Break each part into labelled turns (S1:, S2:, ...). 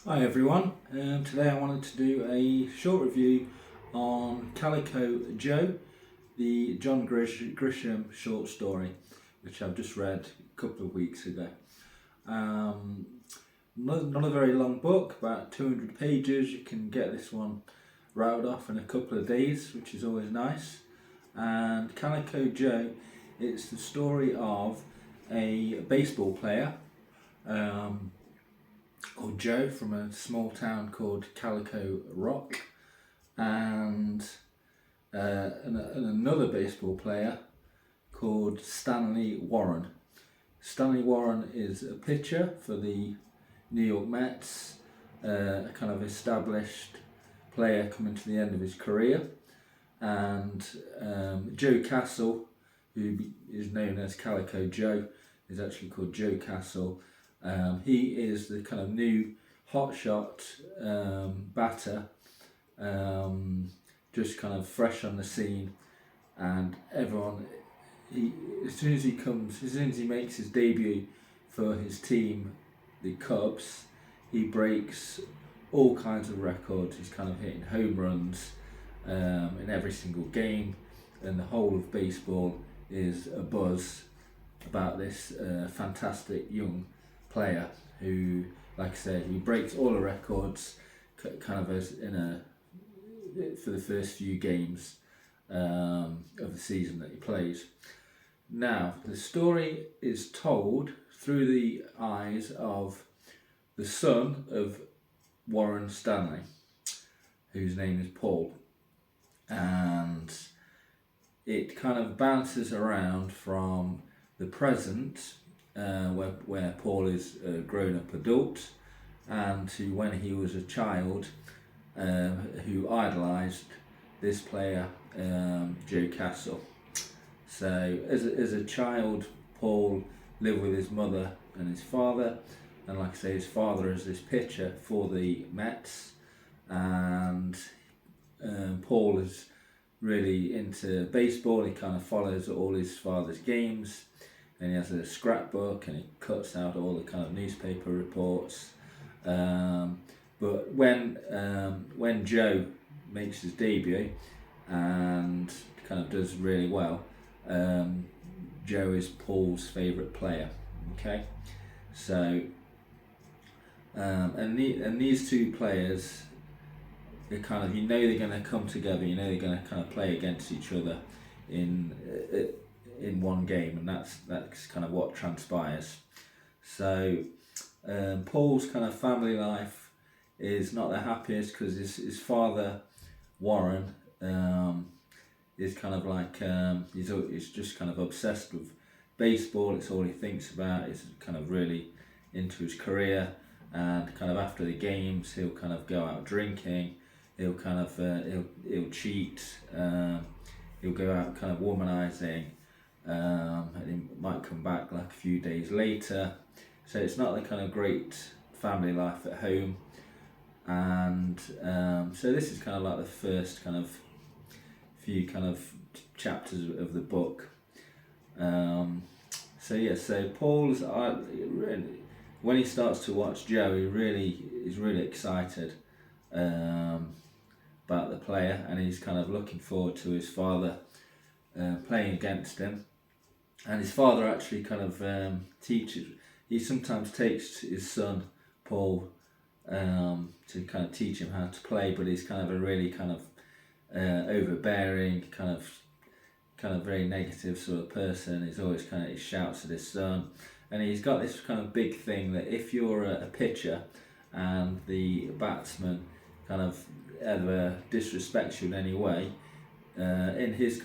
S1: Hi everyone, today I wanted to do a short review on Calico Joe, the John Grisham short story, which I've just read a couple of weeks ago. Um, not a very long book, about 200 pages. You can get this one rattled off in a couple of days, which is always nice. And Calico Joe, it's the story of a baseball player called Joe from a small town called Calico Rock, and another baseball player called Stanley Warren. Stanley Warren is a pitcher for the New York Mets, a kind of established player coming to the end of his career, and Joe Castle, who is known as Calico Joe, is actually called Joe Castle. He is the kind of new hotshot batter, just kind of fresh on the scene, and everyone, as soon as he makes his debut for his team, the Cubs, he breaks all kinds of records. He's kind of hitting home runs in every single game, and the whole of baseball is abuzz about this fantastic young player who, like I said, he breaks all the records kind of for the first few games of the season that he plays. Now, the story is told through the eyes of the son of Warren Stanley, whose name is Paul, and it kind of bounces around from the present, where Paul is a grown-up adult, and to when he was a child, who idolised this player, Joe Castle. So as a child, Paul lived with his mother and his father, and like I say, his father is this pitcher for the Mets, and Paul is really into baseball. He kind of follows all his father's games, and he has a scrapbook and he cuts out all the kind of newspaper reports. But when Joe makes his debut and kind of does really well, Joe is Paul's favourite player. Okay, so and these two players, they kind of, they're going to come together. They're going to kind of play against each other in one game, and that's kind of what transpires. So Paul's kind of family life is not the happiest because his father Warren is kind of like he's just kind of obsessed with baseball. It's all he thinks about. He's kind of really into his career, and kind of after the games he'll kind of go out drinking. He'll kind of he'll cheat. He'll go out kind of womanizing, and he might come back like a few days later. So it's not the kind of great family life at home, and so this is kind of like the first kind of few kind of chapters of the book. So Paul's when he starts to watch Joe, he's really excited about the player, and he's kind of looking forward to his father playing against him. And his father actually kind of teaches. He sometimes takes his son Paul to kind of teach him how to play, but he's kind of a really kind of overbearing, kind of very negative sort of person. He's always he shouts at his son, and he's got this kind of big thing that if you're a pitcher and the batsman kind of ever disrespects you in any way, in his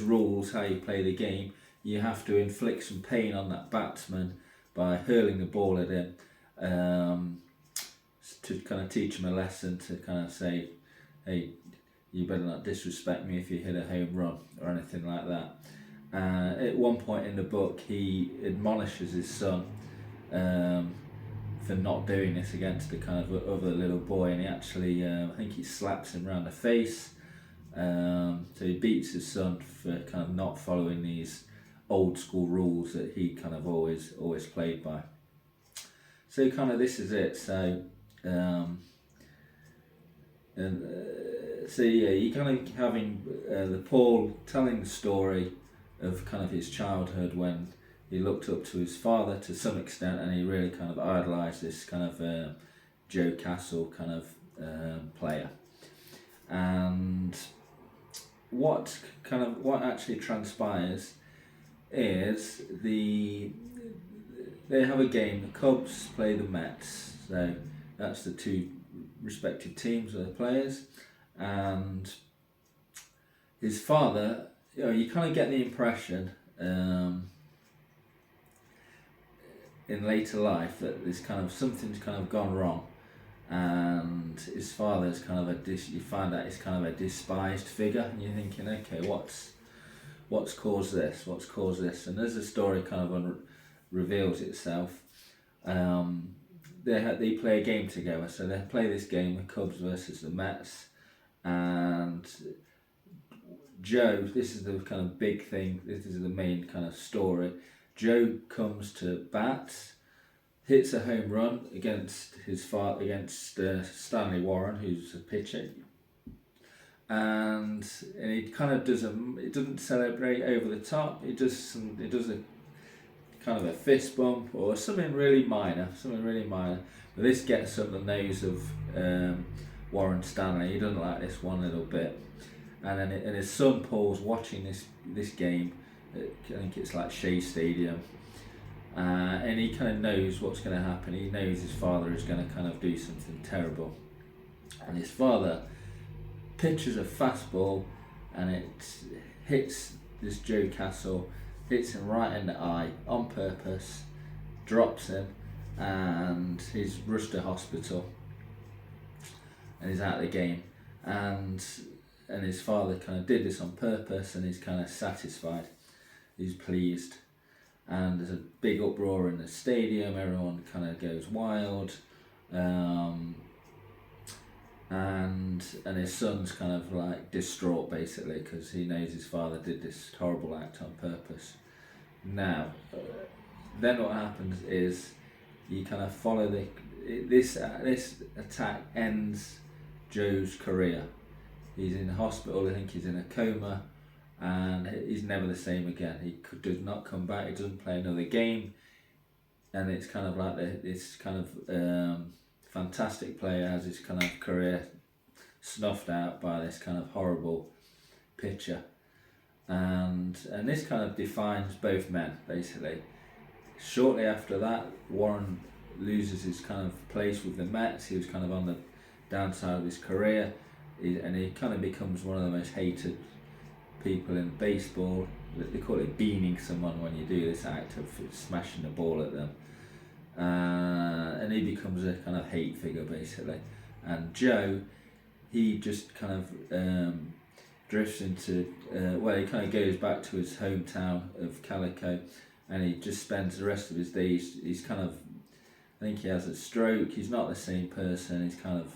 S1: rules, how you play the game, you have to inflict some pain on that batsman by hurling the ball at him, to kind of teach him a lesson, to kind of say, hey, you better not disrespect me if you hit a home run or anything like that. At one point in the book, he admonishes his son for not doing this against the kind of other little boy, and he actually, I think he slaps him around the face. So he beats his son for kind of not following these old school rules that he kind of always played by. So kind of this is it. So And so yeah, you kind of having the Paul telling the story of kind of his childhood when he looked up to his father to some extent, and he really kind of idolised this kind of Joe Castle kind of player. And what actually transpires is they have a game. The Cubs play the Mets, so that's the two respective teams of the players, and his father. You kind of get the impression in later life that there's kind of something's kind of gone wrong, and his father's kind of you find out he's kind of a despised figure, and you're thinking, okay, what's caused this? What's caused this? And as the story kind of reveals itself, they play a game together. So they play this game, the Cubs versus the Mets, and Joe. This is the kind of big thing. This is the main kind of story. Joe comes to bat, hits a home run against Stanley Warren, who's a pitcher, and he kind of doesn't celebrate over the top. It does a kind of a fist bump or something really minor. But this gets up the nose of Warren Stanley. He doesn't like this one little bit, and his son Paul's watching this game. I think it's like Shea Stadium, and he kind of knows what's going to happen. He knows his father is going to kind of do something terrible, and his father pitches a fastball, and it hits this Joe Castle, hits him right in the eye on purpose, drops him, and he's rushed to hospital, and he's out of the game, and his father kind of did this on purpose, and he's kind of satisfied. He's pleased, and there's a big uproar in the stadium. Everyone kind of goes wild, and his son's kind of like distraught basically because he knows his father did this horrible act on purpose. Now, then what happens is you kind of follow this attack ends Joe's career. He's in hospital. I think he's in a coma. And he's never the same again. He does not come back. He doesn't play another game, and it's kind of like this kind of fantastic player has his kind of career snuffed out by this kind of horrible pitcher, and this kind of defines both men basically. Shortly after that, Warren loses his kind of place with the Mets. He was kind of on the downside of his career, and he kind of becomes one of the most hated people in baseball. They call it beaning someone when you do this act of smashing the ball at them, and he becomes a kind of hate figure basically. And Joe, he just kind of drifts into he kind of goes back to his hometown of Calico, and he just spends the rest of his days. He's kind of, I think he has a stroke. He's not the same person. He's kind of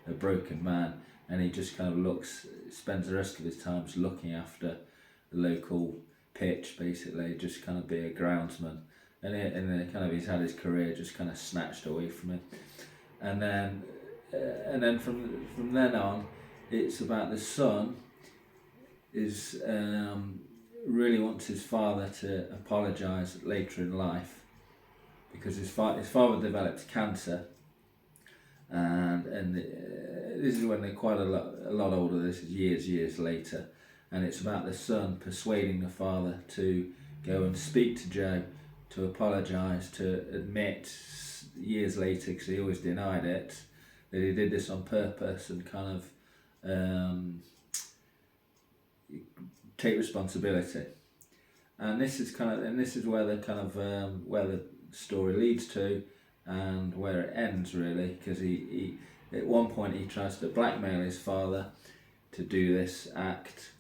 S1: a broken man, and he just kind of spends the rest of his time just looking after the local pitch, basically, just kind of be a groundsman. And then kind of he's had his career just kind of snatched away from him. And then from then on, it's about the son is really wants his father to apologise later in life because his father developed cancer. And this is when they're quite a lot older. This is years later, and it's about the son persuading the father to go and speak to Joe, to apologise, to admit years later, because he always denied it, that he did this on purpose and kind of take responsibility. And this is where the story leads to, and where it ends really, because he at one point he tries to blackmail his father to do this act,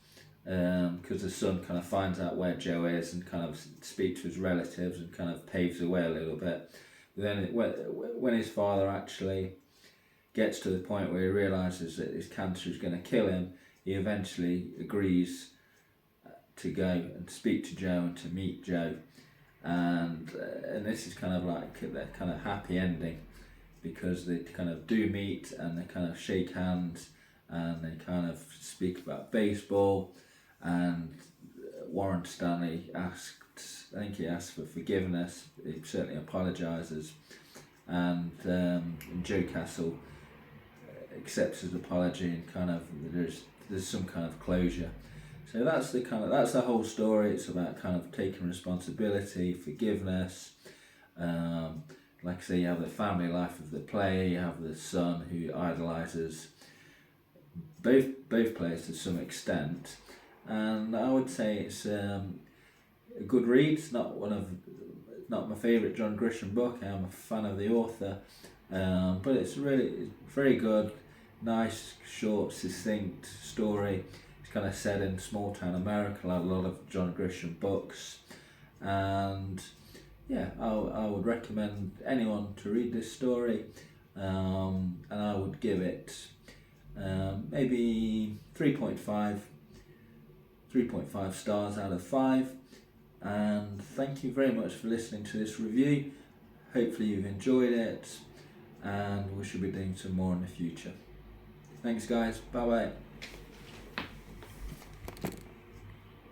S1: because the son kind of finds out where Joe is and kind of speaks to his relatives and kind of paves the way a little bit. But then when his father actually gets to the point where he realises that his cancer is going to kill him, he eventually agrees to go and speak to Joe and to meet Joe. And this is kind of like the kind of happy ending, because they kind of do meet and they kind of shake hands and they kind of speak about baseball. And Warren Stanley I think he asked for forgiveness. He certainly apologises, and Joe Castle accepts his apology, and kind of there's some kind of closure. So that's the whole story. It's about kind of taking responsibility, forgiveness. Like I say, you have the family life of the player. You have the son who idolises both players to some extent, and I would say it's a good read. It's not my favourite John Grisham book. I am a fan of the author, but it's very good, nice, short, succinct story. It's kind of set in small town America, like a lot of John Grisham books, and yeah, I would recommend anyone to read this story, and I would give it maybe 3.5 stars out of 5. And thank you very much for listening to this review. Hopefully you've enjoyed it, and we should be doing some more in the future. Thanks guys, bye bye.